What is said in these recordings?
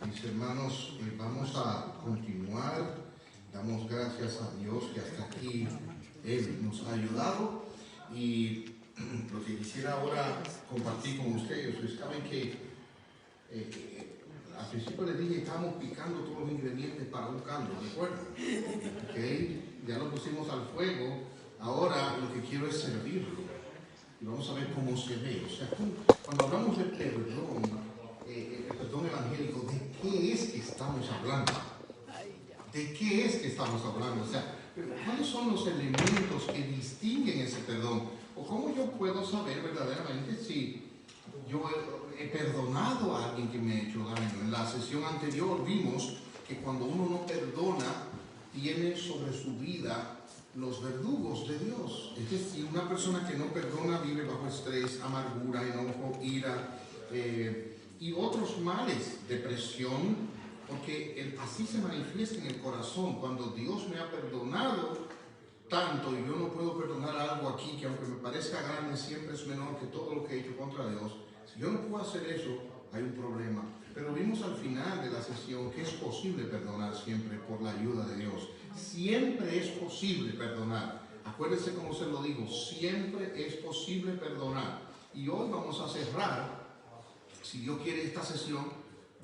Mis hermanos, vamos a continuar. Damos gracias a Dios que hasta aquí Él nos ha ayudado. Y lo que quisiera ahora compartir con ustedes, saben que al principio les dije que estábamos picando todos los ingredientes para un caldo, ¿recuerdan? ¿Okay? Ya lo pusimos al fuego. Ahora lo que quiero es servirlo. Y vamos a ver cómo se ve. O sea, cuando hablamos de perdón, el perdón evangélico, ¿de qué es que estamos hablando? ¿De qué es que estamos hablando? O sea, ¿cuáles son los elementos que distinguen ese perdón? ¿O cómo yo puedo saber verdaderamente si yo he perdonado a alguien que me ha hecho daño? En la sesión anterior vimos que cuando uno no perdona, tiene sobre su vida los verdugos de Dios. Es decir, una persona que no perdona vive bajo estrés, amargura, enojo, ira y otros males, depresión, porque así se manifiesta en el corazón. Cuando Dios me ha perdonado tanto y yo no puedo perdonar algo aquí que aunque me parezca grande siempre es menor que todo lo que he hecho contra Dios, si yo no puedo hacer eso, hay un problema. Pero vimos al final de la sesión que es posible perdonar siempre por la ayuda de Dios. Siempre es posible perdonar. Acuérdense como se lo digo, siempre es posible perdonar. Y hoy vamos a cerrar, si Dios quiere, esta sesión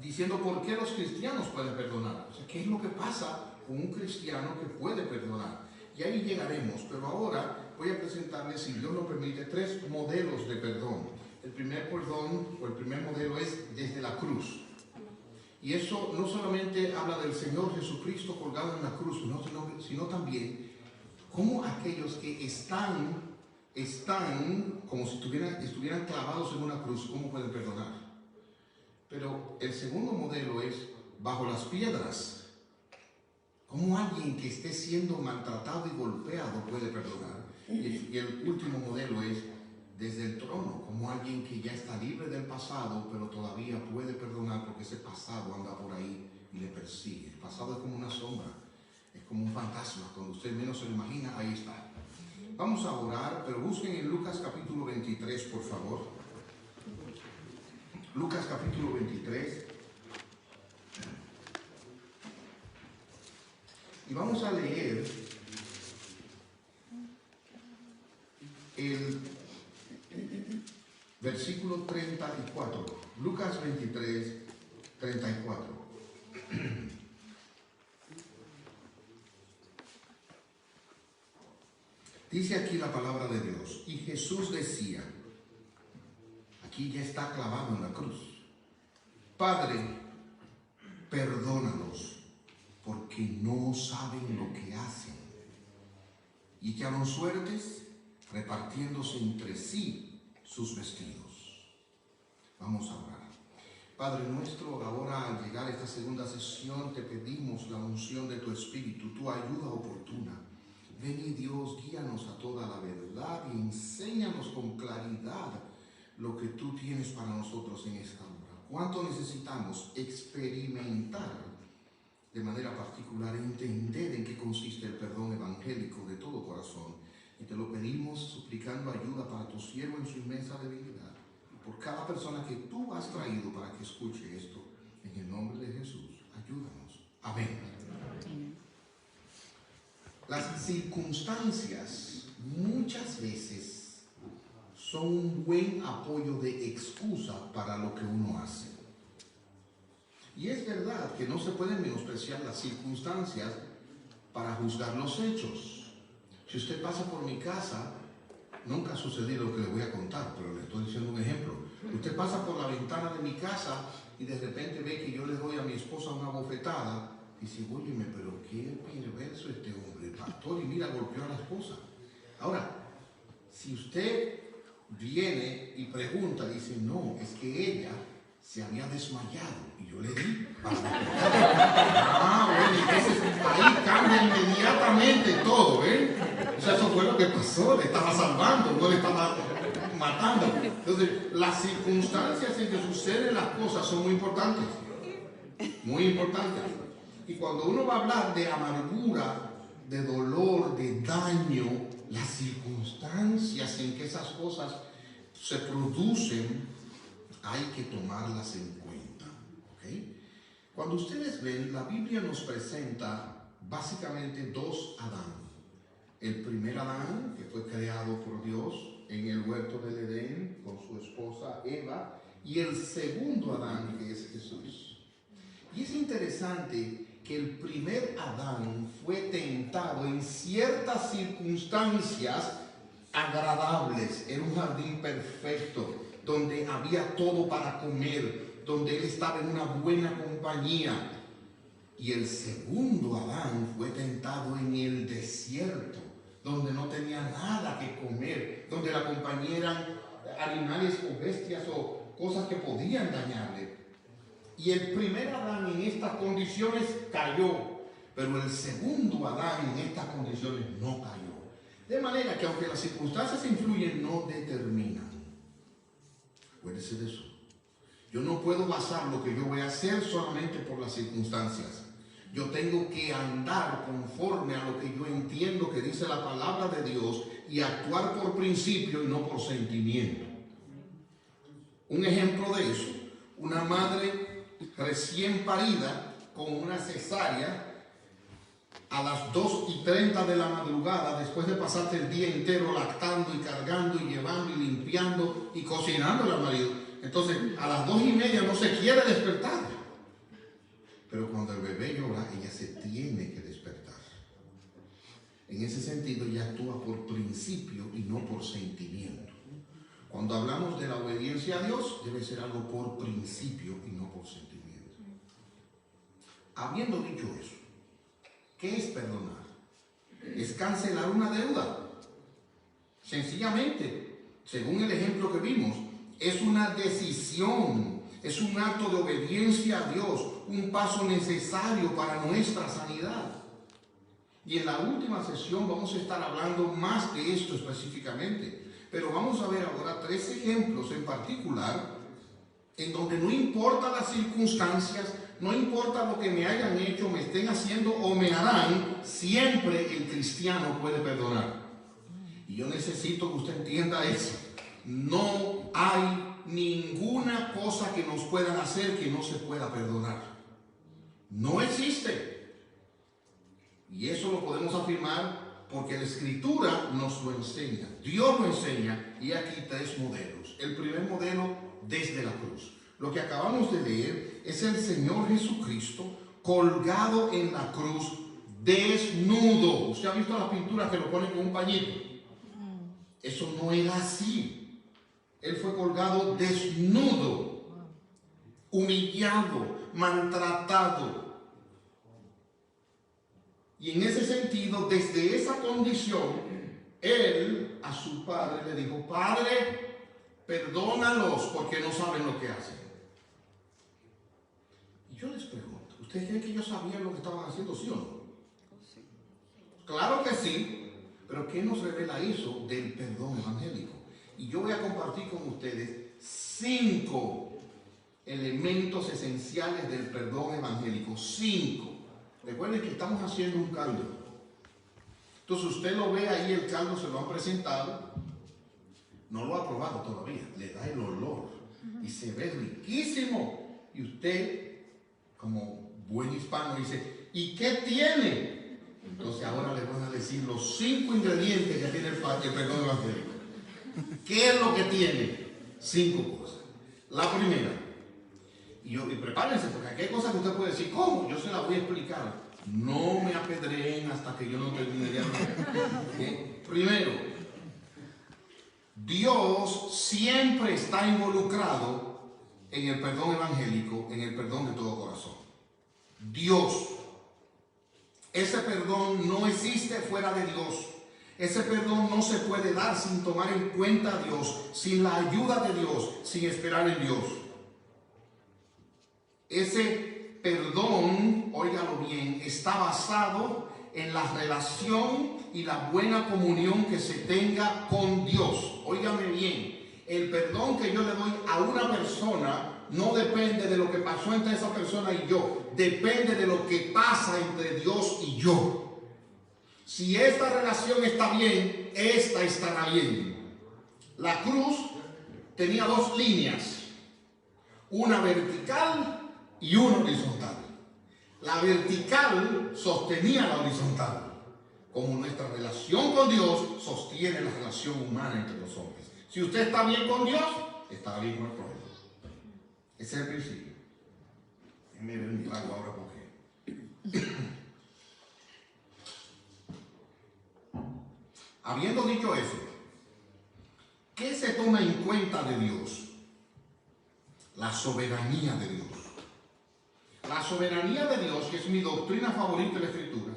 diciendo por qué los cristianos pueden perdonar. O sea, ¿qué es lo que pasa con un cristiano que puede perdonar? Y ahí llegaremos, pero ahora voy a presentarles, si Dios lo permite, 3 modelos de perdón. El primer perdón, o el primer modelo, es desde la cruz. Y eso no solamente habla del Señor Jesucristo colgado en la cruz, sino también cómo aquellos que están como si estuvieran clavados en una cruz, ¿cómo pueden perdonar? Pero el segundo modelo es bajo las piedras. ¿Cómo alguien que esté siendo maltratado y golpeado puede perdonar? Y el último modelo es desde el trono, como alguien que ya está libre del pasado, pero todavía puede perdonar porque ese pasado anda por ahí y le persigue. El pasado es como una sombra, es como un fantasma. Cuando usted menos se lo imagina, ahí está. Vamos a orar, pero busquen en Lucas capítulo 23, por favor. Lucas capítulo 23. Y vamos a leer el versículo 34. Lucas 23, 34. Dice aquí la palabra de Dios. Y Jesús decía, aquí ya está clavado en la cruz: Padre, perdónalos, porque no saben lo que hacen. Y echaron suertes, repartiéndose entre sí sus vestidos. Vamos a orar. Padre nuestro, ahora al llegar a esta segunda sesión te pedimos la unción de tu Espíritu, tu ayuda oportuna. Ven y Dios, guíanos a toda la verdad y enséñanos con claridad lo que tú tienes para nosotros en esta hora. ¿Cuánto necesitamos experimentar de manera particular, entender en qué consiste el perdón evangélico de todo corazón? Y te lo pedimos suplicando ayuda para tu siervo en su inmensa debilidad, y por cada persona que tú has traído para que escuche esto, en el nombre de Jesús, ayúdanos. Amén. Las circunstancias muchas veces son un buen apoyo de excusa para lo que uno hace. Y es verdad que no se pueden menospreciar las circunstancias para juzgar los hechos. Si usted pasa por mi casa, nunca ha sucedido lo que le voy a contar, pero le estoy diciendo un ejemplo. Usted pasa por la ventana de mi casa y de repente ve que yo le doy a mi esposa una bofetada y dice, óyeme, pero qué perverso este hombre, pastor, y mira, golpeó a la esposa. Ahora, si usted viene y pregunta, dice, no, es que ella se había desmayado y yo le di para bueno, entonces ahí cambia inmediatamente todo, ¿ven? O sea, eso fue lo que pasó, le estaba salvando, no le estaba matando. Entonces, las circunstancias en que suceden las cosas son muy importantes, muy importantes. Y cuando uno va a hablar de amargura, de dolor, de daño, las circunstancias en que esas cosas se producen, hay que tomarlas en cuenta, ¿ok? Cuando ustedes ven, la Biblia nos presenta básicamente dos Adán. El primer Adán, que fue creado por Dios en el huerto del Edén con su esposa Eva, y el segundo Adán, que es Jesús. Y es interesante que el primer Adán fue tentado en ciertas circunstancias agradables. Era un jardín perfecto, donde había todo para comer, donde él estaba en una buena compañía. Y el segundo Adán fue tentado en el desierto, donde no tenía nada que comer, donde la compañía eran animales o bestias o cosas que podían dañarle. Y el primer Adán en estas condiciones cayó, pero el segundo Adán en estas condiciones no cayó. De manera que aunque las circunstancias influyen, no determinan. Acuérdese de eso. Yo no puedo basar lo que yo voy a hacer solamente por las circunstancias. Yo tengo que andar conforme a lo que yo entiendo que dice la palabra de Dios y actuar por principio y no por sentimiento. Un ejemplo de eso, una madre recién parida con una cesárea a las 2:30 de la madrugada, después de pasarte el día entero lactando y cargando y llevando y limpiando y cocinando al marido. Entonces a las 2:30 no se quiere despertar. Pero cuando el bebé llora, ella se tiene que despertar. En ese sentido, ella actúa por principio y no por sentimiento. Cuando hablamos de la obediencia a Dios, debe ser algo por principio y no por sentimiento. Habiendo dicho eso, ¿qué es perdonar? Es cancelar una deuda. Sencillamente, según el ejemplo que vimos, es una decisión. Es un acto de obediencia a Dios, un paso necesario para nuestra sanidad. Y en la última sesión vamos a estar hablando más de esto específicamente. Pero vamos a ver ahora 3 ejemplos en particular, en donde no importa las circunstancias, no importa lo que me hayan hecho, me estén haciendo o me harán, siempre el cristiano puede perdonar. Y yo necesito que usted entienda eso. No hay ninguna cosa que nos puedan hacer que no se pueda perdonar. No existe. Y eso lo podemos afirmar porque la Escritura nos lo enseña. Dios lo enseña. Y aquí 3 modelos. El primer modelo desde la cruz. Lo que acabamos de leer es el Señor Jesucristo colgado en la cruz desnudo. ¿Usted ha visto las pinturas que lo ponen con un pañito? Eso no era así. Él fue colgado desnudo, humillado, maltratado. Y en ese sentido, desde esa condición, él a su padre le dijo: Padre, perdónalos porque no saben lo que hacen. Y yo les pregunto, ¿ustedes creen que ellos sabían lo que estaban haciendo, sí o no? Claro que sí, pero ¿qué nos revela eso del perdón evangélico? Y yo voy a compartir con ustedes 5 elementos esenciales del perdón evangélico. 5. Recuerden que estamos haciendo un caldo. Entonces usted lo ve ahí, el caldo se lo han presentado. No lo ha probado todavía. Le da el olor. Y se ve riquísimo. Y usted, como buen hispano, dice: ¿y qué tiene? Entonces ahora le van a decir los 5 ingredientes que tiene el perdón evangélico. ¿Qué es lo que tiene? 5 cosas. La primera, y prepárense, porque aquí hay cosas que usted puede decir: ¿cómo? Yo se la voy a explicar. No me apedreen hasta que yo no termine de hablar. ¿Okay? Primero, Dios siempre está involucrado en el perdón evangélico, en el perdón de todo corazón. Dios. Ese perdón no existe fuera de Dios. Ese perdón no se puede dar sin tomar en cuenta a Dios, sin la ayuda de Dios, sin esperar en Dios. Ese perdón, óigalo bien, está basado en la relación y la buena comunión que se tenga con Dios. Óigame bien, el perdón que yo le doy a una persona no depende de lo que pasó entre esa persona y yo, depende de lo que pasa entre Dios y yo. Si esta relación está bien, esta estará bien. La cruz tenía 2 líneas, una vertical y una horizontal. La vertical sostenía la horizontal, como nuestra relación con Dios sostiene la relación humana entre los hombres. Si usted está bien con Dios, está bien con el prójimo. Ese es el principio. Déjenme ver un trago ahora porque... Habiendo dicho eso, ¿qué se toma en cuenta de Dios? La soberanía de Dios. La soberanía de Dios, que es mi doctrina favorita de la Escritura,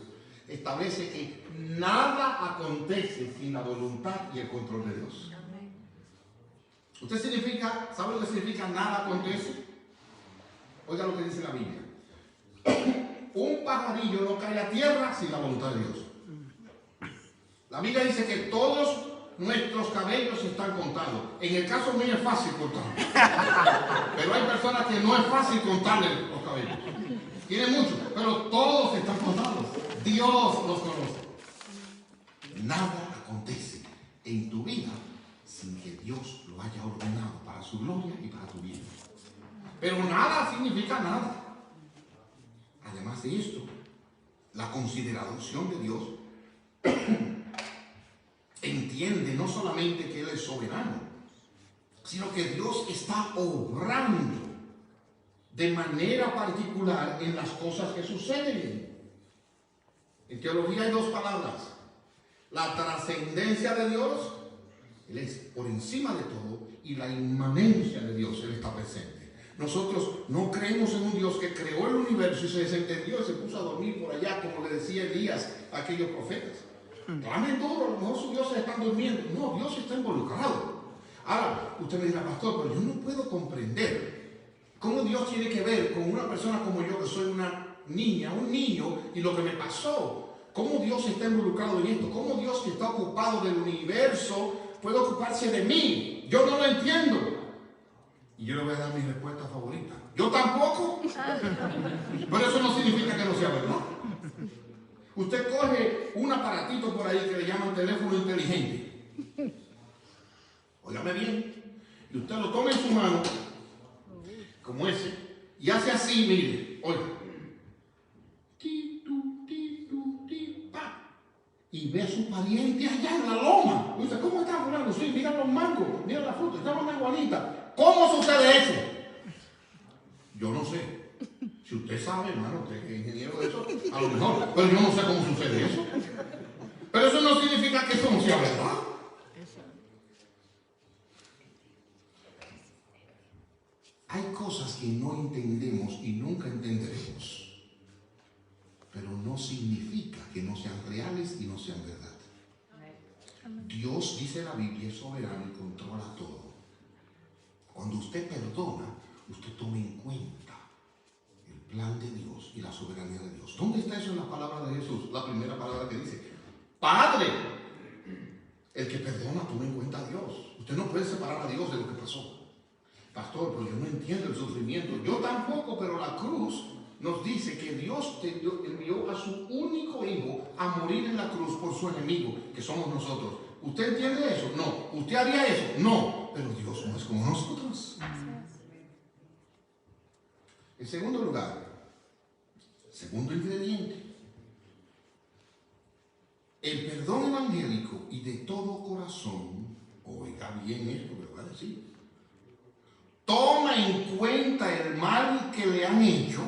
establece que nada acontece sin la voluntad y el control de Dios. ¿Usted sabe lo que significa nada acontece? Oiga lo que dice la Biblia. Un pajarillo no cae a tierra sin la voluntad de Dios. La Biblia dice que todos nuestros cabellos están contados. En el caso mío es fácil contar. Pero hay personas que no es fácil contarles los cabellos. Tienen muchos, pero todos están contados. Dios los conoce. Nada acontece en tu vida sin que Dios lo haya ordenado para su gloria y para tu bien. Pero nada significa nada. Además de esto, la consideración de Dios entiende no solamente que Él es soberano, sino que Dios está obrando de manera particular en las cosas que suceden. En teología hay dos palabras: la trascendencia de Dios, Él es por encima de todo, y la inmanencia de Dios, Él está presente. Nosotros no creemos en un Dios que creó el universo y se desentendió y se puso a dormir por allá, como le decía Elías a aquellos profetas. Clamen duro, a lo mejor sus dioses están durmiendo. No, Dios está involucrado. Ahora, usted me dirá, pastor, pero yo no puedo comprender cómo Dios tiene que ver con una persona como yo, que soy una niña, un niño, y lo que me pasó. ¿Cómo Dios está involucrado en esto? ¿Cómo Dios, que está ocupado del universo, puede ocuparse de mí? Yo no lo entiendo. Y yo le voy a dar mi respuesta favorita. Yo tampoco. Pero eso no significa que no sea verdad. Usted coge un aparatito por ahí que le llaman teléfono inteligente. Óigame bien. Y usted lo toma en su mano, como ese, y hace así, mire, oiga. Y ve a su pariente allá en la loma. Y dice, ¿cómo está fulano? Sí, mira los mangos, mira la fruta, está una igualita. ¿Cómo sucede eso? Yo no sé. Si usted sabe, hermano, usted es ingeniero de eso, a lo mejor. Pero yo no sé cómo sucede eso. Pero eso no significa que eso no sea verdad. Hay cosas que no entendemos y nunca entenderemos. Pero no significa que no sean reales y no sean verdad. Dios, dice la Biblia, es soberano y controla todo. Cuando usted perdona, usted toma en cuenta el plan de Dios y la soberanía de Dios. ¿Dónde está eso en la palabra de Jesús? La primera palabra que dice, Padre. El que perdona toma en cuenta a Dios. Usted no puede separar a Dios de lo que pasó. Pastor, pero yo no entiendo el sufrimiento. Yo tampoco, pero la cruz nos dice que Dios envió a su único hijo a morir en la cruz por su enemigo, que somos nosotros. ¿Usted entiende eso? No. ¿Usted haría eso? No. Pero Dios no es como nosotros. En segundo lugar, segundo ingrediente, el perdón evangélico y de todo corazón, oiga bien esto que le voy a decir, toma en cuenta el mal que le han hecho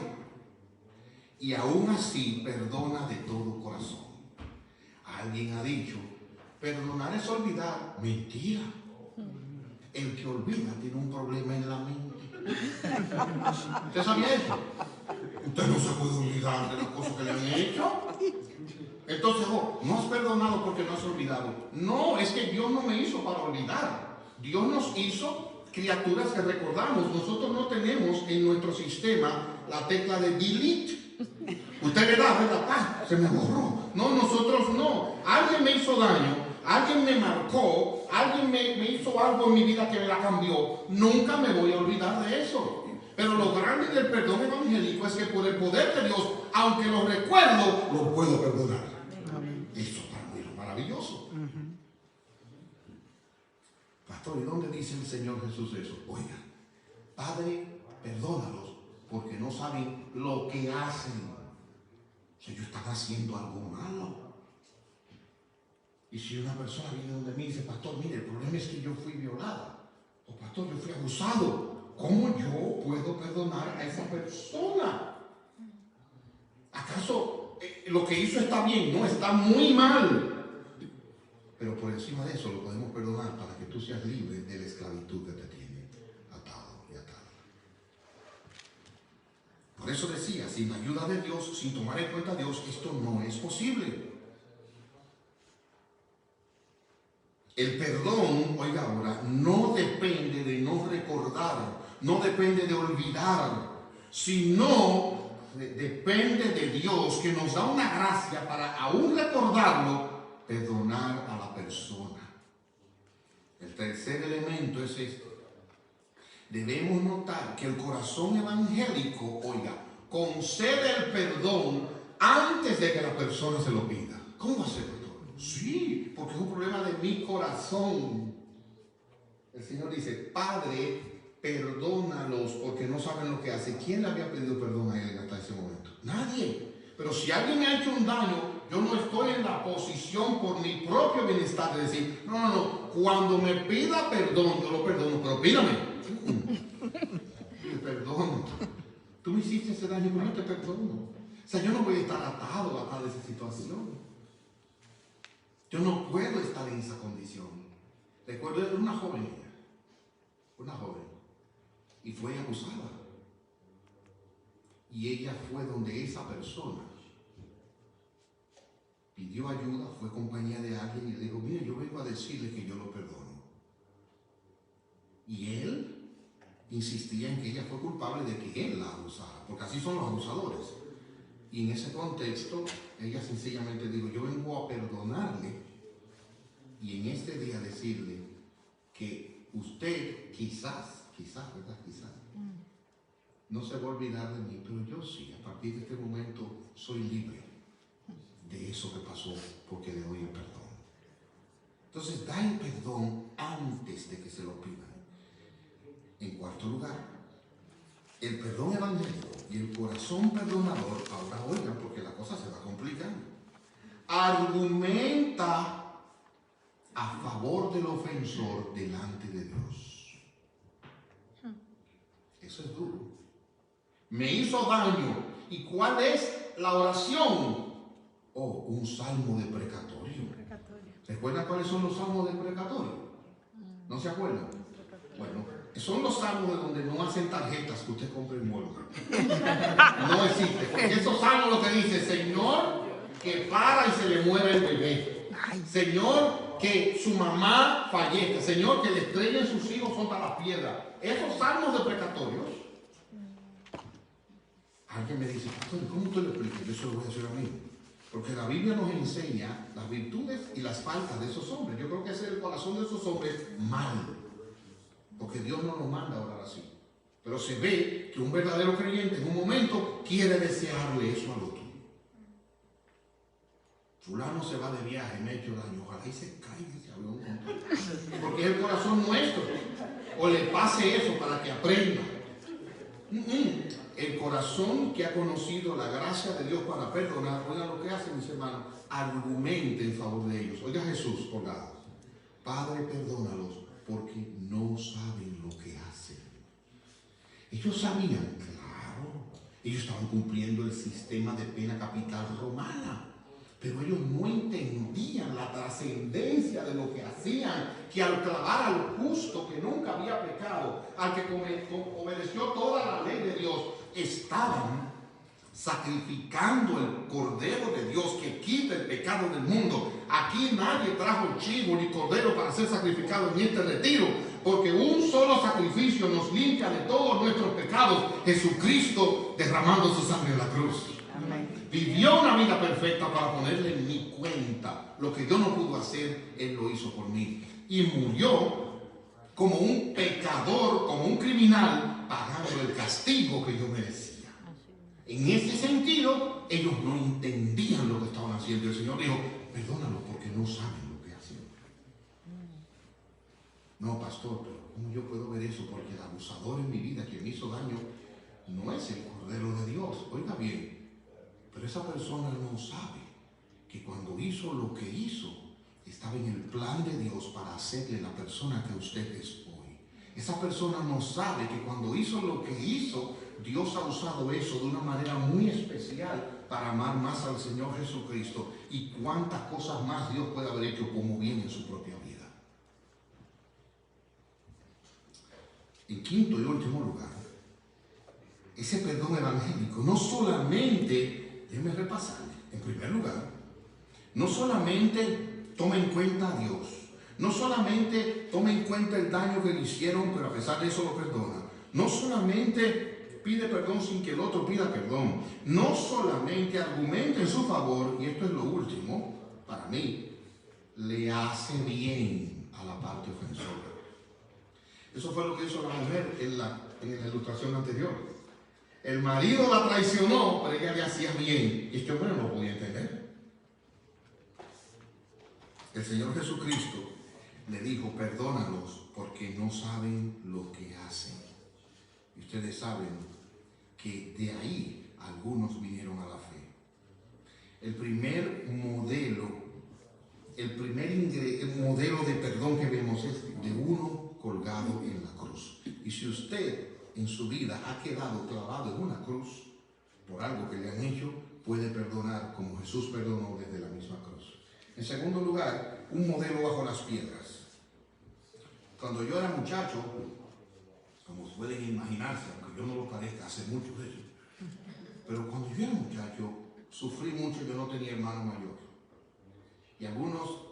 y aún así perdona de todo corazón. Alguien ha dicho, perdonar es olvidar. Mentira. El que olvida tiene un problema en la mente. ¿Usted sabía eso? Usted no se puede olvidar de las cosas que le han hecho. Entonces, no has perdonado porque no has olvidado. No, es que Dios no me hizo para olvidar. Dios nos hizo criaturas que recordamos. Nosotros no tenemos en nuestro sistema la tecla de delete. Usted le da, ¿verdad? Se me borró. No, nosotros no. Alguien me hizo daño, alguien me marcó, alguien me hizo algo en mi vida que me la cambió. Nunca me voy a olvidar de eso. Pero lo grande del perdón evangélico es que por el poder de Dios, aunque lo recuerdo, lo puedo perdonar. Eso para mí es maravilloso. Pastor, ¿y dónde dice el Señor Jesús eso? Oiga, Padre, perdónalos porque no saben lo que hacen. O sea, yo estaba haciendo algo malo. Y si una persona viene donde mí y dice, pastor, mire, el problema es que yo fui violada. O pastor, yo fui abusado. ¿Cómo yo puedo perdonar a esa persona? ¿Acaso lo que hizo está bien? No, está muy mal. Pero por encima de eso lo podemos perdonar para que tú seas libre de la esclavitud que te tiene atado y atada. Por eso decía, sin la ayuda de Dios, sin tomar en cuenta a Dios, esto no es posible. El perdón, oiga ahora, no depende de no recordar, no depende de olvidar, sino depende de Dios, que nos da una gracia para, aún recordarlo, perdonar a la persona. El tercer elemento es este. Debemos notar que el corazón evangélico, oiga, concede el perdón antes de que la persona se lo pida. ¿Cómo va a ser, pastor? Sí, porque es un problema de mi corazón. El Señor dice, Padre, perdónalos porque no saben lo que hacen. ¿Quién le había pedido perdón a él hasta ese momento? Nadie. Pero si alguien me ha hecho un daño, yo no estoy en la posición por mi propio bienestar de decir, no, cuando me pida perdón, yo lo perdono, pero pídame. Te perdono. Tú me hiciste ese daño, pero yo te perdono. O sea, yo no voy a estar atado a tal esa situación. Yo no puedo estar en esa condición. Recuerdo, era una joven, y fue abusada. Y ella fue donde esa persona pidió ayuda, fue compañía de alguien y le dijo, mire, yo vengo a decirle que yo lo perdono. Y él insistía en que ella fue culpable de que él la abusara, porque así son los abusadores. Y en ese contexto, ella sencillamente dijo, yo vengo a perdonarle y en este día decirle que usted quizás, ¿verdad? Quizás, no se va a olvidar de mí, pero yo sí, a partir de este momento soy libre de eso que pasó porque le doy el perdón. Entonces, da el perdón antes de que se lo pidan. En cuarto lugar, el perdón evangélico y el corazón perdonador, ahora oigan, porque la cosa se va complicando, argumenta a favor del ofensor delante de Dios. Eso es duro. Me hizo daño. ¿Y cuál es la oración? Oh, un salmo deprecatorio. ¿Recuerdan cuáles son los salmos deprecatorios? ¿No se acuerdan? Bueno, son los salmos de donde no hacen tarjetas que usted compre en Walmart. No existe. Porque esos salmos lo que dice, Señor, que para y se le muera el bebé. Señor, que su mamá fallezca. Señor, que le estrellen sus hijos contra la piedra. Esos salmos deprecatorios. Alguien me dice, pastor, ¿cómo usted lo explica? Yo se lo voy a decir a mí. Porque la Biblia nos enseña las virtudes y las faltas de esos hombres. Yo creo que ese es el corazón de esos hombres mal. Porque Dios no nos manda a orar así. Pero se ve que un verdadero creyente en un momento quiere desearle eso al otro. Fulano se va de viaje, me ha hecho daño. Ojalá y se caiga ese avión. Porque es el corazón nuestro. O le pase eso para que aprenda. El corazón que ha conocido la gracia de Dios para perdonar, oiga lo que hacen mis hermanos, argumente en favor de ellos. Oiga Jesús, colgado. Padre, perdónalos porque no saben lo que hacen. Ellos sabían, claro, ellos estaban cumpliendo el sistema de pena capital romana, pero ellos no entendían la trascendencia de lo que hacían, que al clavar al justo que nunca había pecado, al que obedeció toda la ley de Dios, estaban sacrificando el Cordero de Dios que quita el pecado del mundo. Aquí nadie trajo chivo ni cordero para ser sacrificado en este retiro, porque un solo sacrificio nos limpia de todos nuestros pecados, Jesucristo derramando su sangre en la cruz. Amén. Vivió una vida perfecta para ponerle en mi cuenta lo que yo no pudo hacer, Él lo hizo por mí. Y murió como un pecador, como un criminal, pagando el castigo que yo merecía. En ese sentido, ellos no entendían lo que estaban haciendo. El Señor dijo, perdónalos porque no saben lo que hacen. No, pastor, pero ¿cómo yo puedo ver eso? Porque el abusador en mi vida que me hizo daño no es el Cordero de Dios. Oiga bien, Pero esa persona no sabe que cuando hizo lo que hizo, estaba en el plan de Dios para hacerle la persona que usted es hoy. Esa persona no sabe que cuando hizo lo que hizo, Dios ha usado eso de una manera muy especial para amar más al Señor Jesucristo, y cuántas cosas más Dios puede haber hecho como bien en su propia vida. En quinto y último lugar, ese perdón evangélico no solamente, déjeme repasarle, en primer lugar, no solamente toma en cuenta a Dios, no solamente toma en cuenta el daño que le hicieron, pero a pesar de eso lo perdona, no solamente pide perdón sin que el otro pida perdón, no solamente argumenta en su favor, y esto es lo último, para mí, le hace bien a la parte ofensora. Eso fue lo que hizo la mujer en la ilustración anterior. El marido la traicionó, pero ella le hacía bien, y este hombre no lo podía entender. El Señor Jesucristo le dijo: perdónalos porque no saben lo que hacen. Y ustedes saben que de ahí algunos vinieron a la fe. El primer modelo, el modelo de perdón que vemos es de uno colgado en la cruz. Y si usted en su vida ha quedado clavado en una cruz por algo que le han hecho, puede perdonar como Jesús perdonó desde la misma cruz. En segundo lugar, un modelo bajo las piedras. Cuando yo era muchacho, como pueden imaginarse, aunque yo no lo parezca, hace mucho de eso, pero cuando yo era muchacho, sufrí mucho. Yo no tenía hermano mayor. Y algunos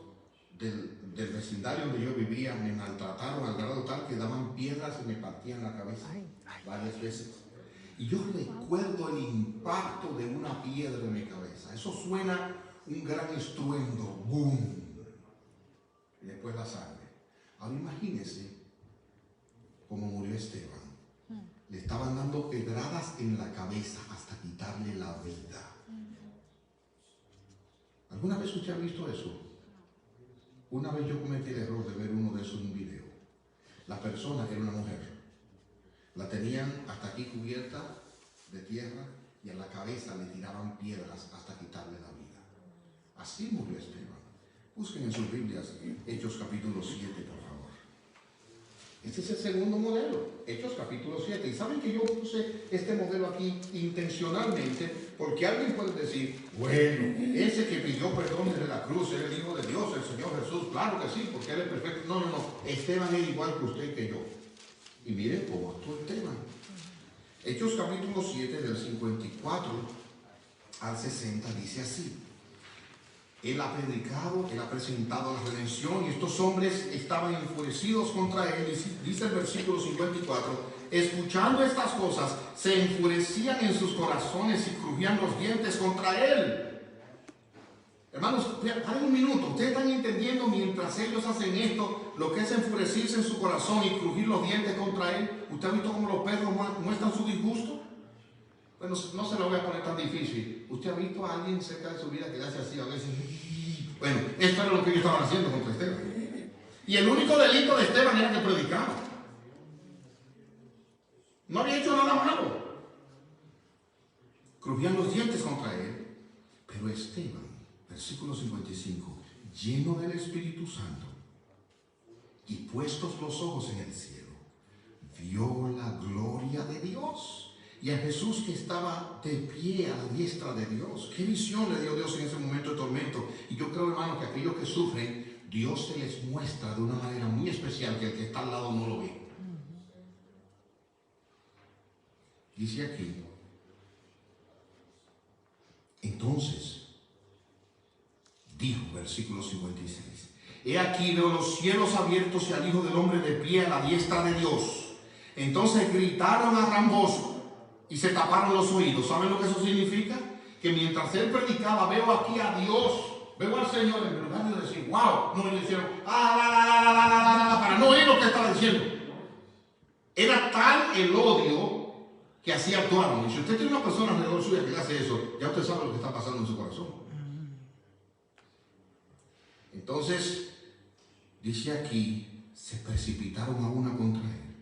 del vecindario donde yo vivía me maltrataron al grado tal que daban piedras y me partían la cabeza varias veces. Y yo recuerdo el impacto de una piedra en mi cabeza. Eso suena un gran estruendo, ¡boom! Y después la sangre. Ahora imagínense cómo murió Esteban. Le estaban dando pedradas en la cabeza hasta quitarle la vida. ¿Alguna vez usted ha visto eso? Una vez yo cometí el error de ver uno de esos en un video. La persona era una mujer. La tenían hasta aquí cubierta de tierra y a la cabeza le tiraban piedras hasta quitarle la vida. Así murió Esteban. Busquen en sus Biblias Hechos capítulo 7, por favor. Este es el segundo modelo, Hechos capítulo 7. Y saben que yo puse este modelo aquí intencionalmente porque alguien puede decir: bueno, ese que pidió perdón desde la cruz era el Hijo de Dios, el Señor Jesús. Claro que sí, porque Él es perfecto. No. Esteban era igual que usted y que yo. Y miren cómo actuó Esteban. Hechos capítulo 7, del 54 al 60, dice así: Él ha predicado, Él ha presentado la redención, y estos hombres estaban enfurecidos contra Él. Y dice el versículo 54, escuchando estas cosas, se enfurecían en sus corazones y crujían los dientes contra Él. Hermanos, paren un minuto. Ustedes están entendiendo mientras ellos hacen esto, lo que es enfurecerse en su corazón y crujir los dientes contra Él. ¿Usted ha visto cómo los perros muestran su disgusto? Bueno, no se lo voy a poner tan difícil. ¿Usted ha visto a alguien cerca de su vida que le hace así a veces? Bueno, esto era lo que ellos estaban haciendo contra Esteban. Y el único delito de Esteban era que predicaba. No había hecho nada malo. Crujían los dientes contra él. Pero Esteban, versículo 55, lleno del Espíritu Santo y puestos los ojos en el cielo, vio la gloria de Dios y a Jesús que estaba de pie a la diestra de Dios. ¿Qué visión le dio Dios en ese momento de tormento? Y yo creo, hermano, que aquellos que sufren, Dios se les muestra de una manera muy especial que el que está al lado no lo ve. Dice aquí: entonces dijo, versículo 56, he aquí veo los cielos abiertos y al Hijo del Hombre de pie a la diestra de Dios. Entonces gritaron a gran voz y se taparon los oídos. ¿Saben lo que eso significa? Que mientras él predicaba, veo aquí a Dios, veo al Señor, en lugar de decir wow, no le hicieron para no oír lo que estaba diciendo. Era tal el odio que así actuaron. Y si usted tiene una persona alrededor suya que le hace eso, ya usted sabe lo que está pasando en su corazón. Entonces, dice aquí, se precipitaron a una contra él.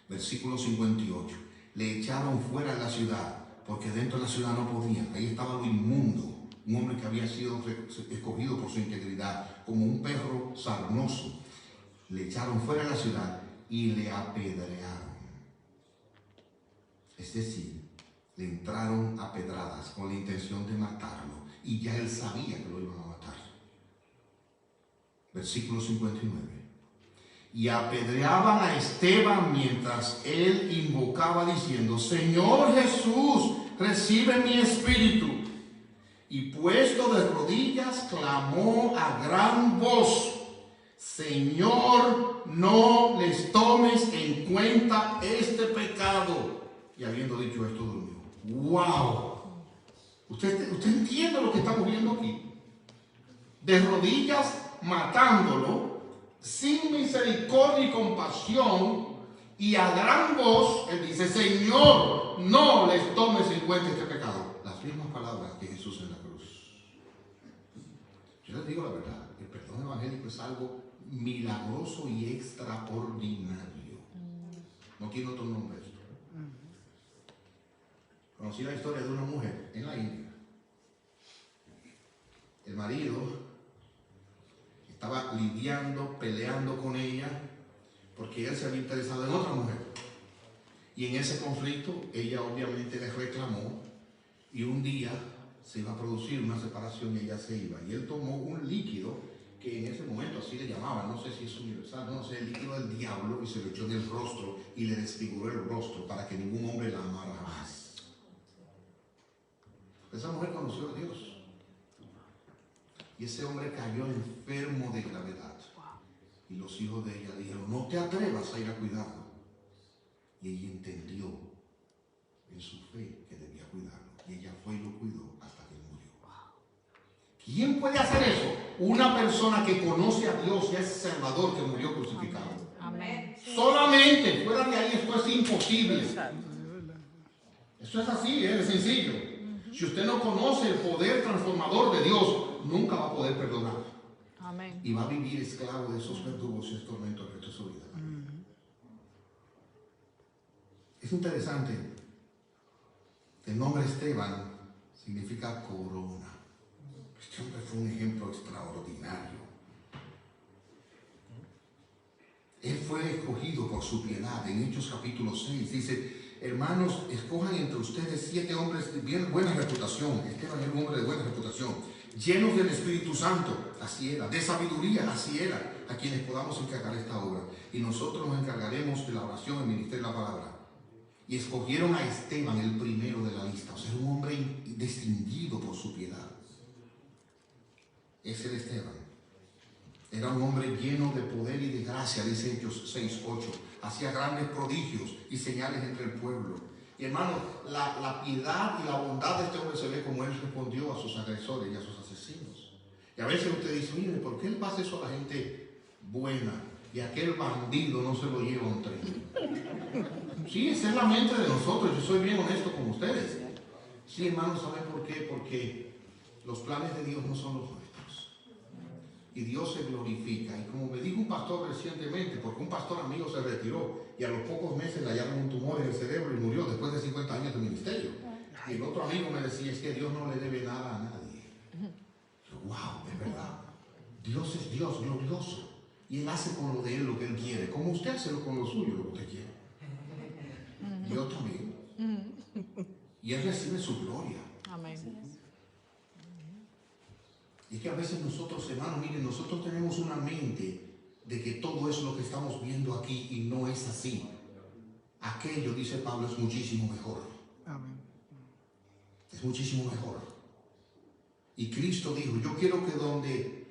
Versículo 58, le echaron fuera de la ciudad, porque dentro de la ciudad no podían. Ahí estaba lo inmundo, un hombre que había sido escogido por su integridad, como un perro sarnoso. Le echaron fuera de la ciudad y le apedrearon. Es decir, le entraron a pedradas con la intención de matarlo, y ya él sabía que lo iban a matar. Versículo 59. Y apedreaban a Esteban mientras él invocaba diciendo: Señor Jesús, recibe mi espíritu. Y puesto de rodillas clamó a gran voz: Señor, no les tomes en cuenta este pecado. Y habiendo dicho esto, durmió. ¡Wow! ¿Usted entiende lo que estamos viendo aquí? De rodillas matándolo, sin misericordia y compasión, y a gran voz él dice: Señor, no les tomes en cuenta este pecado. Las mismas palabras que Jesús en la cruz. Yo les digo la verdad, el perdón evangélico es algo milagroso y extraordinario. No tiene otro nombre esto. Conocí la historia de una mujer en la India. El marido estaba lidiando, peleando con ella, porque él se había interesado en otra mujer. Y en ese conflicto, ella obviamente le reclamó, y un día se iba a producir una separación y ella se iba. Y él tomó un líquido, que en ese momento así le llamaban, no sé si es universal, no sé, el líquido del diablo, y se lo echó en el rostro y le desfiguró el rostro para que ningún hombre la amara jamás. Esa mujer conoció a Dios. Y ese hombre cayó enfermo de gravedad. Y los hijos de ella dijeron: no te atrevas a ir a cuidarlo. Y ella entendió en su fe que debía cuidarlo. Y ella fue y lo cuidó hasta que murió. ¿Quién puede hacer eso? Una persona que conoce a Dios y es Salvador, que murió crucificado. Amén. Solamente, fuera de ahí, esto es imposible. Esto es así, es sencillo. Si usted no conoce el poder transformador de Dios, nunca va a poder perdonar. Amén. Y va a vivir esclavo de esos verdugos y tormentos de su vida. Es interesante. El nombre Esteban significa corona. Este hombre fue un ejemplo extraordinario. Él fue escogido por su piedad. En Hechos capítulo 6 dice: hermanos, escojan entre ustedes 7 hombres de bien buena reputación. Esteban era un hombre de buena reputación, llenos del Espíritu Santo, así era, de sabiduría, así era, a quienes podamos encargar esta obra. Y nosotros nos encargaremos de la oración, el ministerio de la palabra. Y escogieron a Esteban, el primero de la lista, o sea, un hombre distinguido por su piedad. Ese era Esteban. Era un hombre lleno de poder y de gracia, dice Hechos 6:8. Hacía grandes prodigios y señales entre el pueblo. Y hermano, la piedad y la bondad de este hombre se ve como él respondió a sus agresores y a sus asesinos. Y a veces usted dice: mire, ¿por qué él pasa eso a la gente buena y aquel bandido no se lo lleva a un tren? Sí, esa es la mente de nosotros. Yo soy bien honesto con ustedes. Sí, hermano, ¿saben por qué? Porque los planes de Dios no son los nuestros. Y Dios se glorifica. Y como me dijo un pastor recientemente, porque un pastor amigo se retiró y a los pocos meses le hallaron un tumor en el cerebro y murió después de 50 años de ministerio. Y el otro amigo me decía: es que Dios no le debe nada a nadie. Yo, wow, es verdad. Dios es Dios glorioso. Y Él hace con lo de Él lo que Él quiere. Como usted hace con lo suyo lo que usted quiere. Yo también. Y Él recibe su gloria. Amén. Y es que a veces nosotros, hermanos, miren, nosotros tenemos una mente de que todo es lo que estamos viendo aquí, y no es así. Aquello, dice Pablo, es muchísimo mejor. Amén. Es muchísimo mejor. Y Cristo dijo: yo quiero que donde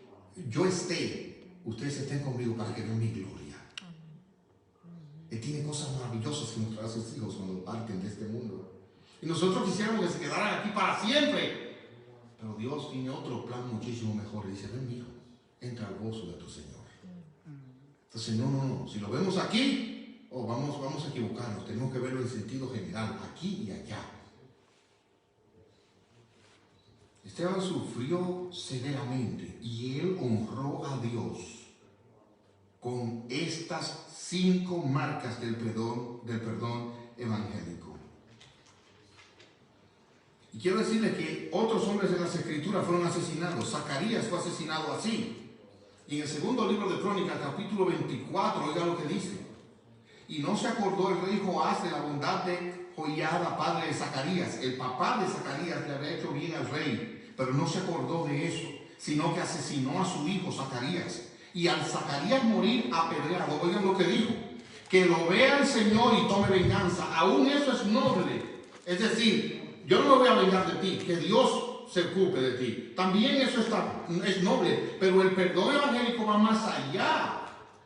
yo esté, ustedes estén conmigo para que vean mi gloria. Él tiene cosas maravillosas que mostrar a sus hijos cuando parten de este mundo. Y nosotros quisiéramos que se quedaran aquí para siempre. Pero Dios tiene otro plan muchísimo mejor. Y dice: ven, hijo, entra al gozo de tu Señor. Entonces, no. Si lo vemos aquí, vamos a equivocarnos. Tenemos que verlo en sentido general, aquí y allá. Esteban sufrió severamente y él honró a Dios con estas 5 marcas del perdón evangélico. Y quiero decirle que otros hombres de las Escrituras fueron asesinados. Zacarías fue asesinado así. Y en el segundo libro de Crónicas, capítulo 24, oiga lo que dice. Y no se acordó el rey Joás de la bondad de Joiada, padre de Zacarías. El papá de Zacarías le había hecho bien al rey, pero no se acordó de eso, sino que asesinó a su hijo Zacarías. Y al Zacarías morir apedreado, oigan lo que dijo: que lo vea el Señor y tome venganza. Aún eso es noble. Es decir, yo no me voy a vengar de ti, que Dios se ocupe de ti. También eso es noble, pero el perdón evangélico va más allá.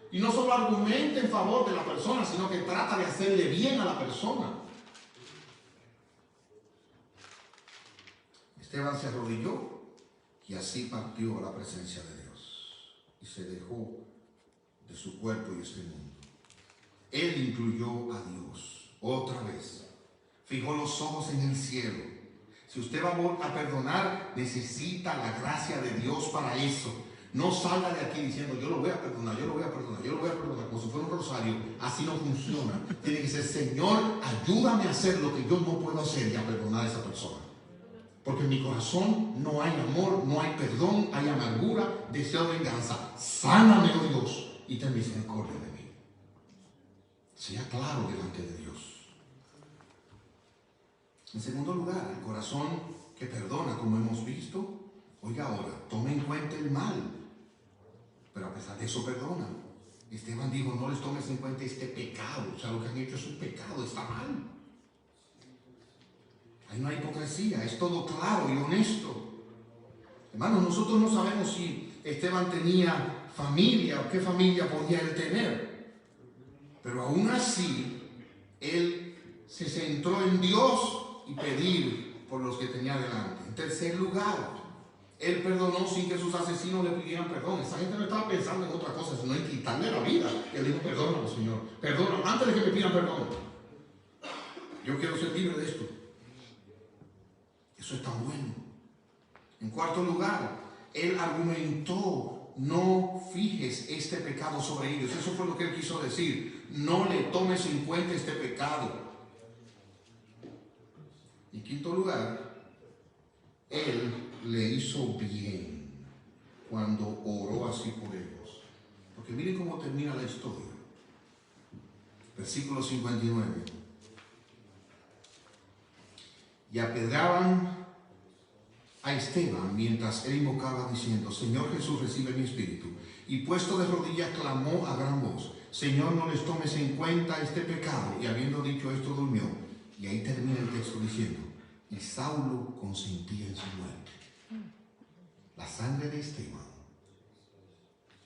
Y no solo argumenta en favor de la persona, sino que trata de hacerle bien a la persona. Esteban se arrodilló y así partió a la presencia de Dios. Y se dejó de su cuerpo y este mundo. Él incluyó a Dios otra vez. Fijó los ojos en el cielo. Si usted va a perdonar, necesita la gracia de Dios para eso. No salga de aquí diciendo: yo lo voy a perdonar, yo lo voy a perdonar, yo lo voy a perdonar, como si fuera un rosario. Así no funciona. Tiene que ser: Señor, ayúdame a hacer lo que yo no puedo hacer y a perdonar a esa persona. Porque en mi corazón no hay amor, no hay perdón, hay amargura, deseo de venganza. Sáname, oh Dios, y ten misericordia de mí. Sea claro delante de Dios. En segundo lugar, el corazón que perdona, como hemos visto. Oiga ahora, tome en cuenta el mal, pero a pesar de eso perdona. Esteban dijo: no les tomes en cuenta este pecado. O sea, lo que han hecho es un pecado, está mal. Ahí no hay hipocresía, es todo claro y honesto. Hermanos, nosotros no sabemos si Esteban tenía familia o qué familia podía él tener, pero aún así él se centró en Dios y pedir por los que tenía delante. En tercer lugar, él perdonó sin que sus asesinos le pidieran perdón. Esa gente no estaba pensando en otra cosa, sino en quitarle la vida. Él dijo: perdóname, Señor, perdóname, antes de que me pidan perdón. Yo quiero ser libre de esto. Eso es tan bueno. En cuarto lugar, él argumentó: no fijes este pecado sobre ellos. Eso fue lo que él quiso decir: no le tomes en cuenta este pecado. En quinto lugar, él le hizo bien cuando oró así por ellos. Porque miren cómo termina la historia. Versículo 59. Y apedraban a Esteban mientras él invocaba diciendo: Señor Jesús, recibe mi espíritu. Y puesto de rodillas clamó a gran voz: Señor, no les tomes en cuenta este pecado. Y habiendo dicho esto, durmió. Y ahí termina el texto diciendo: y Saulo consentía en su muerte. La sangre de Esteban,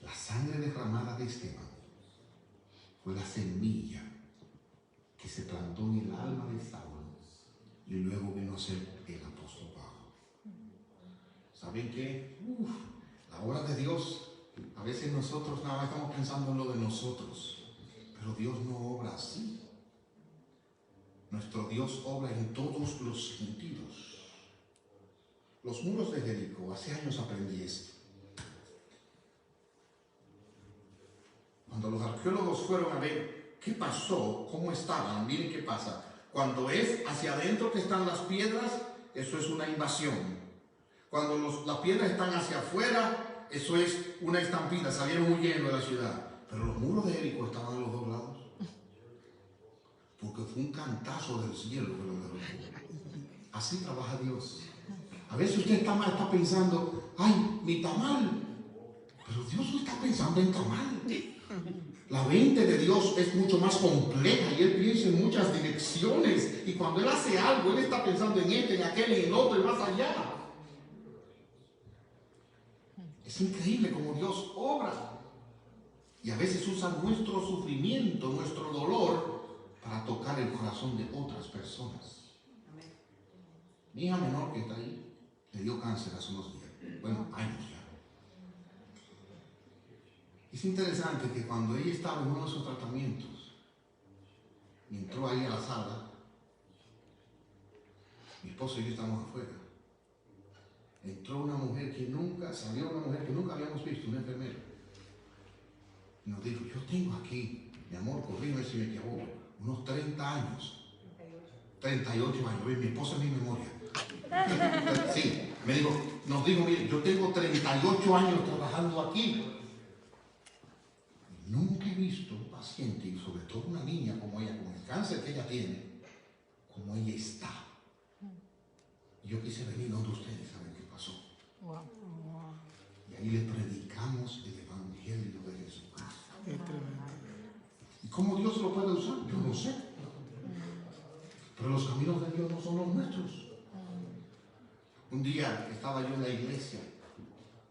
la sangre derramada de Esteban, fue la semilla que se plantó en el alma de Saulo y luego vino a ser el apóstol Pablo. ¿Saben qué? La obra de Dios, a veces nosotros nada más estamos pensando en lo de nosotros, pero Dios no obra así. Nuestro Dios obra en todos los sentidos. Los muros de Jericó, hace años aprendí esto. Cuando los arqueólogos fueron a ver qué pasó, cómo estaban, miren qué pasa. Cuando es hacia adentro que están las piedras, eso es una invasión. Cuando las piedras están hacia afuera, eso es una estampida, salieron huyendo de la ciudad. Pero los muros de Jericó estaban a los dos lados. Porque fue un cantazo del cielo que lo derrumbó. Así trabaja Dios. A veces usted está pensando: ay, mi tamal. Pero Dios no está pensando en tamal. La mente de Dios es mucho más compleja y Él piensa en muchas direcciones. Y cuando Él hace algo, Él está pensando en este, en aquel, en el otro y más allá. Es increíble cómo Dios obra. Y a veces usa nuestro sufrimiento, nuestro dolor, para tocar el corazón de otras personas. Amén. Mi hija menor que está ahí le dio cáncer hace unos días, bueno, años ya. Es interesante que cuando ella estaba en uno de sus tratamientos y entró ahí a la sala, mi esposo y yo estábamos afuera, entró una mujer que salió una mujer que nunca habíamos visto, una enfermera, y nos dijo: yo tengo aquí, mi amor, corrígeme si me equivoco, unos 30 años, 38 años, mi esposa es mi memoria. Sí, nos dijo, mire, yo tengo 38 años trabajando aquí. Nunca he visto un paciente, y sobre todo una niña como ella, con el cáncer que ella tiene, como ella está. Y yo quise venir donde ustedes saben qué pasó. Wow. Y ahí le predicamos el Evangelio de Jesucristo. ¿Y cómo Dios lo puede usar? Yo no sé. Pero los caminos de Dios no son los nuestros. Un día estaba yo en la iglesia.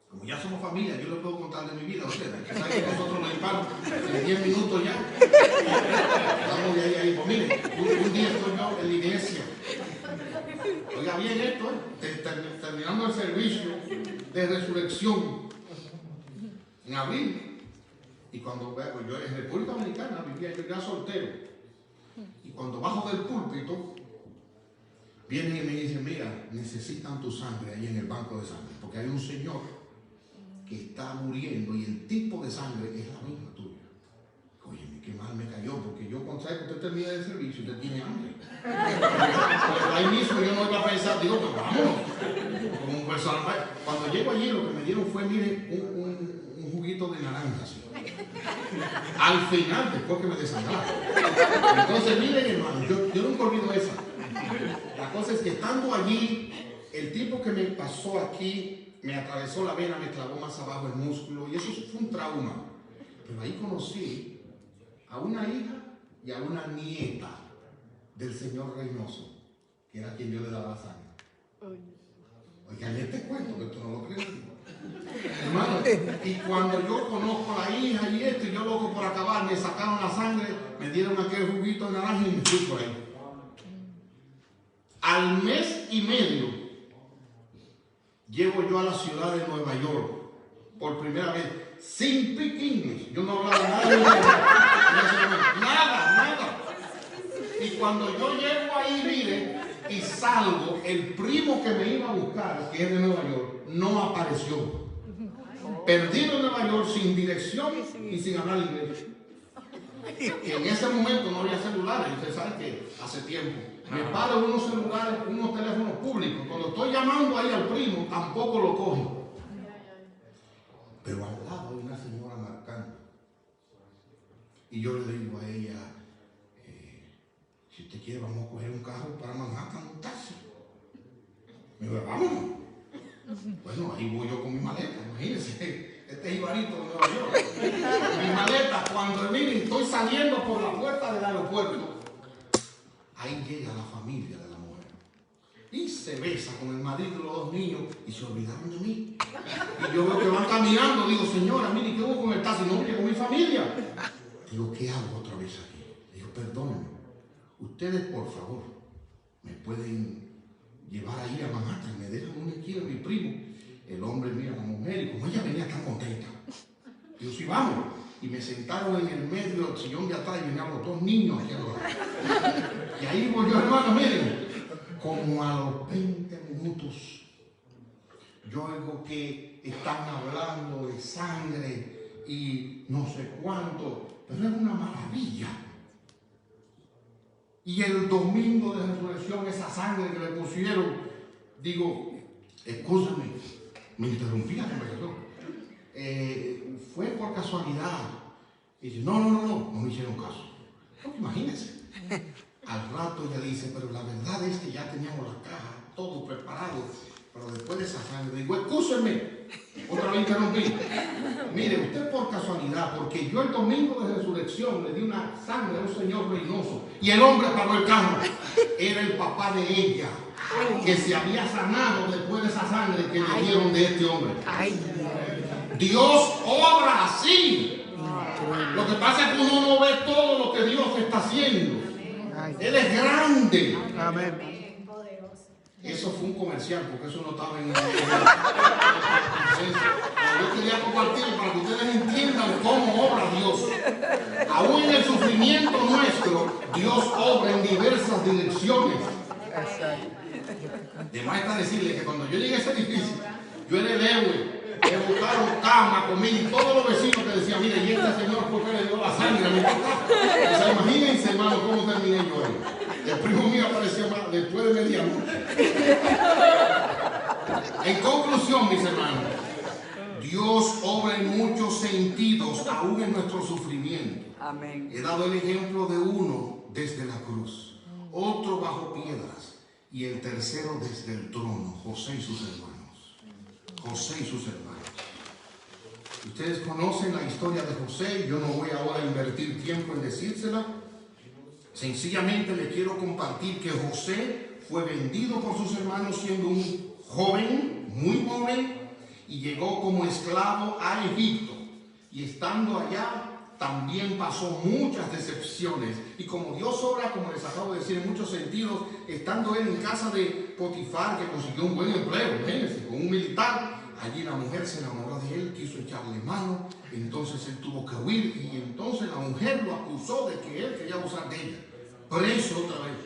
Como ya somos familia, yo les puedo contar de mi vida a ustedes. ¿Saben que nosotros los hispanos en 10 minutos ya? Estamos de ahí a ahí. Pues miren, un día estoy yo en la iglesia. Oiga bien esto, terminando el servicio de resurrección en abril. Y cuando pues yo en República Dominicana vivía yo ya soltero. Y cuando bajo del púlpito, vienen y me dicen, mira, necesitan tu sangre ahí en el banco de sangre. Porque hay un señor que está muriendo y el tipo de sangre es la misma tuya. Oye, qué mal me cayó, porque yo cuando sabe que usted termina el servicio, usted tiene hambre. Pero ahí mismo yo no iba a pensar, digo, pues vamos. Como un personaje. Cuando llego allí, lo que me dieron fue, mire, un juguito de naranja. ¿Sí? Al final, después que me desangraron. Entonces, miren, hermano, yo nunca olvido esa. La cosa es que estando allí, el tipo que me pasó aquí, me atravesó la vena, me clavó más abajo el músculo, y eso fue un trauma. Pero ahí conocí a una hija y a una nieta del señor Reynoso, que era quien yo le daba sangre. Oigan, este cuento, que tú no lo crees. Hermano, y cuando yo conozco a la hija y esto, y yo loco por acabar, me sacaron la sangre, me dieron aquel juguito de naranja y me fui por ahí. Al mes y medio, llego yo a la ciudad de Nueva York, por primera vez, sin speak English. Yo no hablaba nada de inglés. Nada. Y cuando yo llego ahí, mire, y salgo, el primo que me iba a buscar, que es de Nueva York, no apareció. Perdido en Nueva York, sin dirección y sin hablar inglés. Y en ese momento no había celulares, ustedes saben que hace tiempo. Me paro unos celulares, unos teléfonos públicos. Cuando estoy llamando ahí al primo, tampoco lo cogen. Pero al lado hay una señora marcando. Y yo le digo a ella, si usted quiere, vamos a coger un carro para Manhattan, un taxi. Me dijo, vámonos. Bueno, ahí voy yo con mi maleta, imagínense, este jibarito de Nueva York. Mi maleta, cuando estoy saliendo por la puerta del aeropuerto, ahí llega la familia de la mujer. Y se besa con el marido y los dos niños y se olvidaron de mí. Y yo veo que van caminando, digo, señora, mire, ¿qué hubo con el taxi? No, con mi familia. Digo, ¿qué hago otra vez aquí? Digo, perdónenme, ustedes por favor me pueden llevar ahí a Manhattan, me dejan una esquina, mi primo. El hombre mira a la mujer y como ella venía tan contenta, digo, sí, vamos. Y me sentaron en el medio del sillón de atrás y venían los dos niños aquí atrás. Y ahí voy yo, hermano, miren, como a los 20 minutos, yo oigo que están hablando de sangre y no sé cuánto, pero es una maravilla. Y el domingo de resurrección, esa sangre que le pusieron, digo, escúchame, me interrumpí la conversación. Fue por casualidad. Y dice, no me hicieron caso. No, imagínense. Al rato ella dice, pero la verdad es que ya teníamos la caja, todo preparado, pero después de esa sangre, digo, escúcheme, otra vez interrumpí. Mire, usted por casualidad, porque yo el domingo de resurrección le di una sangre a un señor Reynoso y el hombre paró el carro. Era el papá de ella, que se había sanado después de esa sangre que le dieron de este hombre. Dios obra así. Lo que pasa es que uno no ve todo lo que Dios está haciendo. Él es grande. Amén. Eso fue un comercial, porque eso no estaba en el... Yo quería compartir para que ustedes entiendan cómo obra Dios. Aún en el sufrimiento nuestro, Dios obra en diversas direcciones. De más está decirle que cuando yo llegué a ese edificio, yo era el héroe. Me buscaron cama, comida y todos los vecinos que decían, mire, y este señor, ¿por qué le dio la sangre a mi papá? O sea, imagínense, hermano, cómo terminé yo ahí. El primo mío apareció más después de medianoche. Dios, mis hermanos. Dios obra en muchos sentidos, aún en nuestro sufrimiento. Amén. He dado el ejemplo de uno desde la cruz, otro bajo piedras y el tercero desde el trono, José y sus hermanos. José y sus hermanos. Ustedes conocen la historia de José, yo no voy ahora a invertir tiempo en decírsela. Sencillamente le quiero compartir que José fue vendido por sus hermanos siendo un joven, muy joven, y llegó como esclavo a Egipto. Y estando allá también pasó muchas decepciones. Y como Dios obra, como les acabo de decir, en muchos sentidos, estando él en casa de Potifar, que consiguió un buen empleo, imagínense, con un militar, allí la mujer se enamoró de él, quiso echarle mano, entonces él tuvo que huir y entonces la mujer lo acusó de que él quería abusar de ella. Preso otra vez.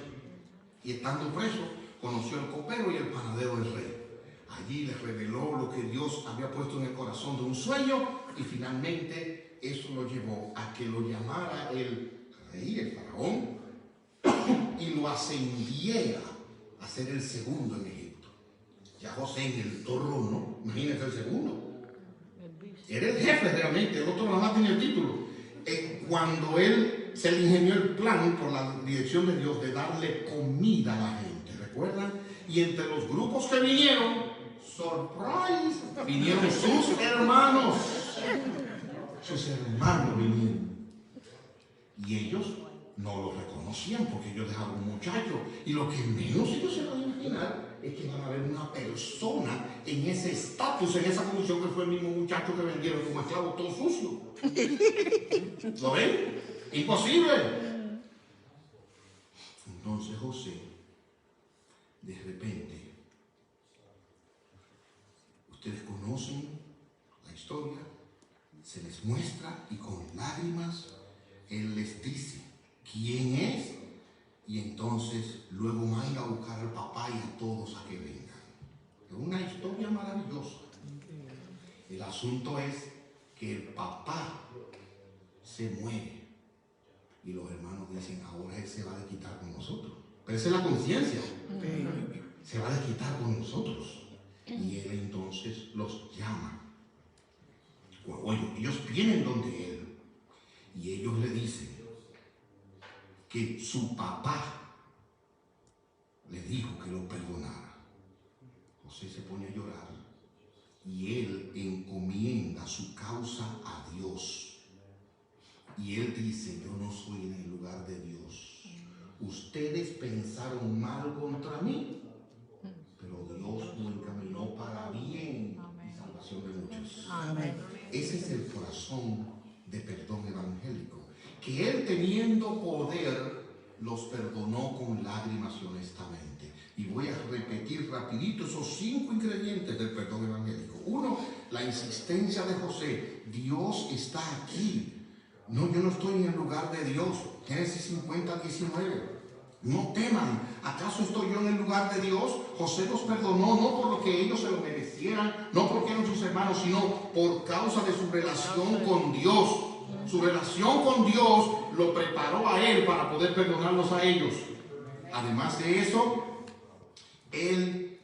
Y estando preso, conoció al copero y el panadero del rey. Allí le reveló lo que Dios había puesto en el corazón de un sueño y finalmente eso lo llevó a que lo llamara el rey, el faraón, y lo ascendiera a ser el segundo en Egipto. Ya José en el trono, imagínense el segundo. Era el jefe realmente, el otro nada más tenía el título. Cuando él se le ingenió el plan por la dirección de Dios de darle comida a la gente, ¿recuerdan? Y entre los grupos que vinieron, surprise, vinieron sus hermanos. Sus hermanos vinieron. Y ellos no lo reconocían porque ellos dejaron un muchacho. Y lo que menos ellos se van a imaginar es que van a ver una persona en ese estatus, en esa condición que fue el mismo muchacho que vendieron como esclavo todo sucio. ¿Lo ven? Imposible. Entonces José, de repente, ustedes conocen la historia, se les muestra y con lágrimas él les dice quién es y entonces luego manda a buscar al papá y a todos a que vengan. Es una historia maravillosa. El asunto es que el papá se muere y los hermanos dicen, ahora él se va a desquitar con nosotros. Pero esa es la conciencia. Se va a desquitar con nosotros. Y él entonces los llama. Oye, ellos vienen donde él y ellos le dicen que su papá le dijo que lo perdonara. José se pone a llorar y él encomienda su causa a Dios. Y él dice, yo no soy en el lugar de Dios. Ustedes pensaron mal contra mí, pero Dios lo encaminó para bien y salvación de muchos. Amén. Ese es el corazón de perdón evangélico. Que él teniendo poder los perdonó con lágrimas y honestamente. Y voy a repetir rapidito esos 5 ingredientes del perdón evangélico. 1, la insistencia de José. Dios está aquí. No, yo no estoy en el lugar de Dios. Génesis 50, 19. No teman, ¿acaso estoy yo en el lugar de Dios? José los perdonó no por lo que ellos se lo merecieran, no porque eran sus hermanos, sino por causa de su relación con Dios. Su relación con Dios lo preparó a él para poder perdonarlos a ellos. Además de eso, él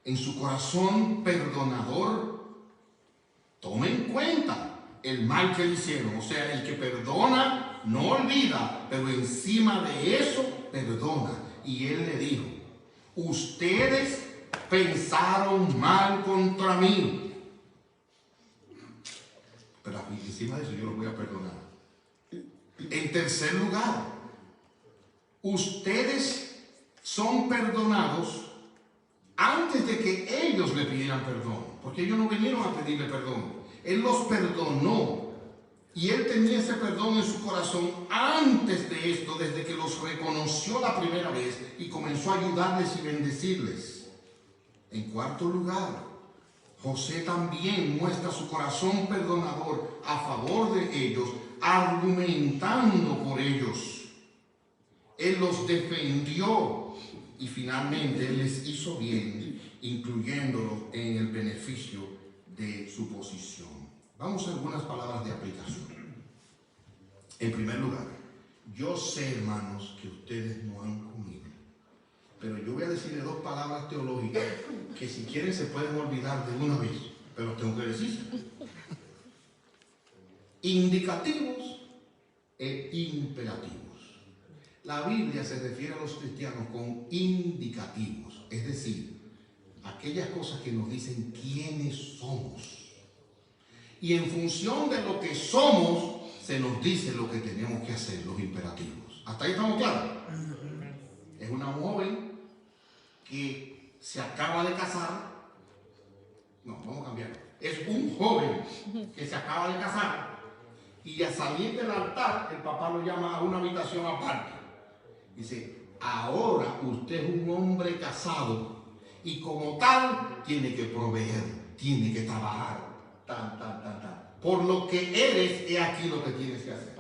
en su corazón perdonador toma en cuenta el mal que le hicieron. O sea, el que perdona no olvida, pero encima de eso perdona. Y él le dijo, ustedes pensaron mal contra mí, pero encima de eso yo los voy a perdonar. En tercer lugar, ustedes son perdonados antes de que ellos le pidieran perdón, porque ellos no vinieron a pedirle perdón. Él los perdonó y él tenía ese perdón en su corazón antes de esto, desde que los reconoció la primera vez y comenzó a ayudarles y bendecirles. En cuarto lugar, José también muestra su corazón perdonador a favor de ellos, argumentando por ellos. Él los defendió y finalmente él les hizo bien, incluyéndolos en el beneficio de su posición. Vamos a algunas palabras de aplicación. En primer lugar, yo sé, hermanos, que ustedes no han comido, pero yo voy a decirle dos palabras teológicas que si quieren se pueden olvidar de una vez, pero tengo que decirse. Indicativos e imperativos. La Biblia se refiere a los cristianos con indicativos, es decir, aquellas cosas que nos dicen quiénes somos. Y en función de lo que somos, se nos dice lo que tenemos que hacer, los imperativos. ¿Hasta ahí estamos claros? Es una joven que se acaba de casar. No, vamos a cambiarlo. Es un joven que se acaba de casar y al salir del altar, el papá lo llama a una habitación aparte. Dice, ahora usted es un hombre casado y como tal tiene que proveer, tiene que trabajar, por lo que eres, he aquí lo que tienes que hacer.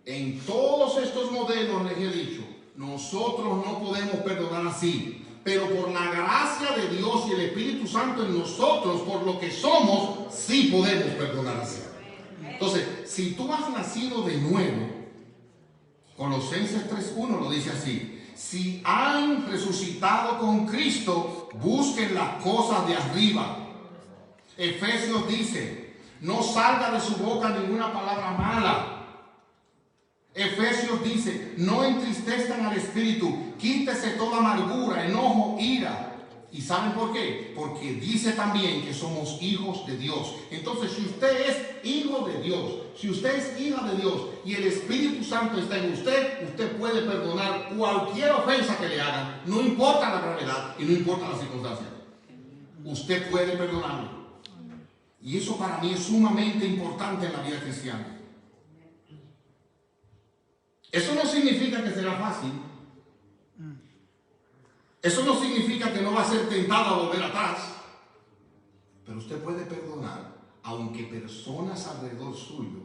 En todos estos modelos les he dicho, nosotros no podemos perdonar así, pero por la gracia de Dios y el Espíritu Santo en nosotros, por lo que somos, sí podemos perdonar así. Entonces, si tú has nacido de nuevo, Colosenses 3:1 lo dice así: si han resucitado con Cristo, busquen las cosas de arriba. Efesios dice, no salga de su boca ninguna palabra mala. Efesios dice, no entristezcan al Espíritu, quítese toda amargura, enojo, ira. ¿Y saben por qué? Porque dice también que somos hijos de Dios. Entonces, si usted es hijo de Dios, si usted es hija de Dios y el Espíritu Santo está en usted, usted puede perdonar cualquier ofensa que le hagan, no importa la gravedad y no importa la circunstancia. Usted puede perdonarlo. Y eso para mí es sumamente importante en la vida cristiana. Eso no significa que será fácil. Eso no significa que no va a ser tentado a volver atrás. Pero usted puede perdonar, aunque personas alrededor suyo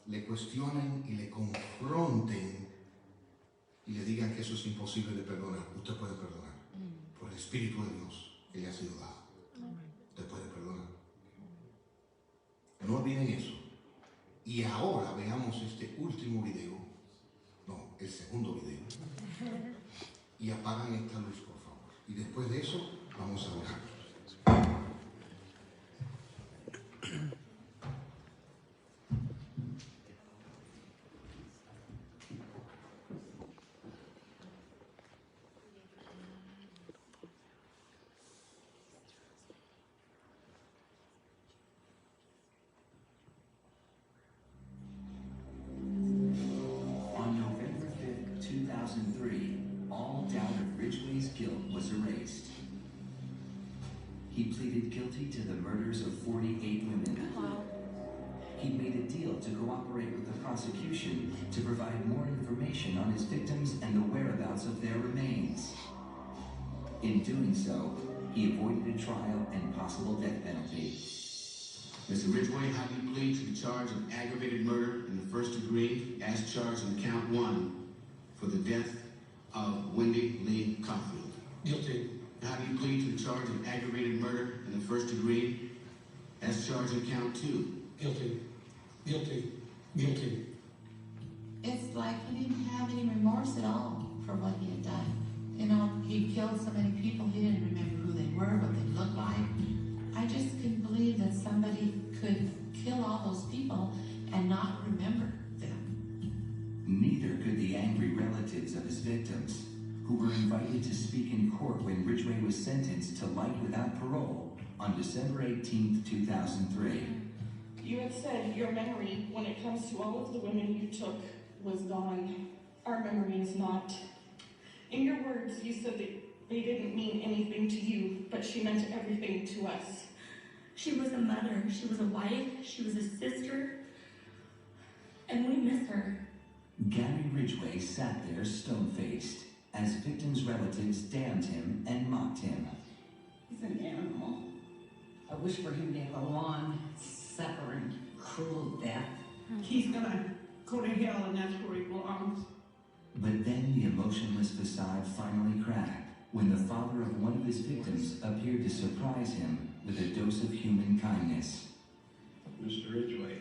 le cuestionen y le confronten y le digan que eso es imposible de perdonar. Usted puede perdonar por el Espíritu de Dios que le ha sido dado. Usted puede perdonar. No olviden eso. Y ahora veamos este último video. No, el segundo video. Y apagan esta luz, por favor. Y después de eso, vamos a orar. On November 5th, 2003, all doubt of Ridgway's guilt was erased. He pleaded guilty to the murders of 48 women. He made a deal to cooperate with the prosecution to provide more information on his victims and the whereabouts of their remains. In doing so, he avoided a trial and possible death penalty. Mr. Ridgway, how do you plead to the charge of aggravated murder in the first degree as charged in count 1 for the death of Wendy Lee Caulfield? Guilty. How do you plead to the charge of aggravated murder in the first degree as charged in count 2? Guilty. Guilty. Guilty. It's like he didn't have any remorse at all for what he had done. You know, he killed so many people, he didn't remember who they were, what they looked like. I just couldn't believe that somebody could kill all those people and not remember them. Neither could the angry relatives of his victims, who were invited to speak in court when Ridgway was sentenced to life without parole on December 18, 2003. You had said your memory, when it comes to all of the women you took, was gone. Our memory is not. In your words, you said that they didn't mean anything to you, but she meant everything to us. She was a mother, she was a wife, she was a sister, and we miss her. Gary Ridgway sat there stone-faced as victims' relatives damned him and mocked him. He's an animal. I wish for him to have a long, suffering, cruel death. He's gonna go to hell and that's where he belongs. But then the emotionless facade finally cracked when the father of one of his victims appeared to surprise him with a dose of human kindness. Mr. Ridgway,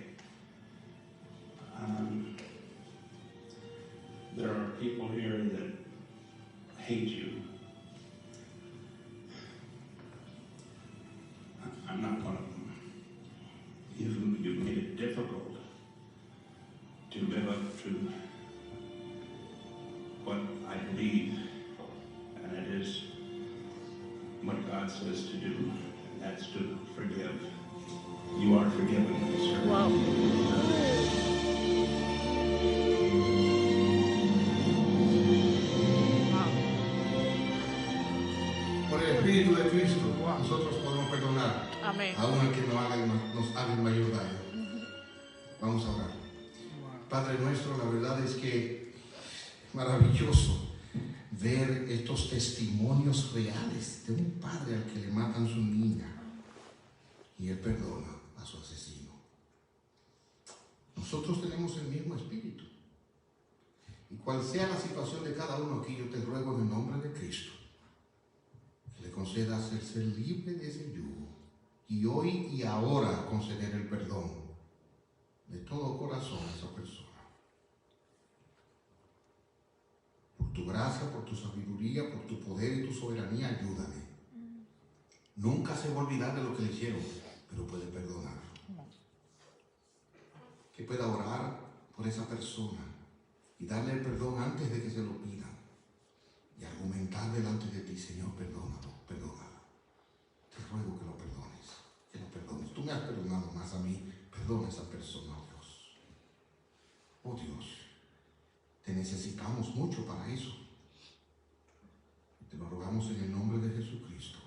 there are people here that hate you. I'm not one of them. You've made it difficult to live up to what I believe, and it is what God says to do, and that's to forgive. You are forgiven, sir. Wow. Por el Espíritu de Cristo, nosotros podemos perdonar Amén. aún al que nos haga el mayor daño. Vamos a orar. Padre nuestro, la verdad es que es maravilloso ver estos testimonios reales de un padre al que le matan su niña y él perdona a su asesino. Nosotros tenemos el mismo espíritu. Y cual sea la situación de cada uno aquí, yo te ruego en el nombre de Cristo que le concedas el ser libre de ese yugo y hoy y ahora conceder el perdón de todo corazón a esa persona. Por tu gracia, por tu sabiduría, por tu poder y tu soberanía, ayúdame. Nunca se va a olvidar de lo que le hicieron, pero puede perdonar. Que pueda orar por esa persona y darle el perdón antes de que se lo pidan. Y argumentar delante de ti, Señor, perdónalo, perdónalo. Te ruego que lo perdones. Tú me has perdonado más a mí. Perdona a esa persona, oh Dios. Oh Dios, te necesitamos mucho para eso. Te lo rogamos en el nombre de Jesucristo.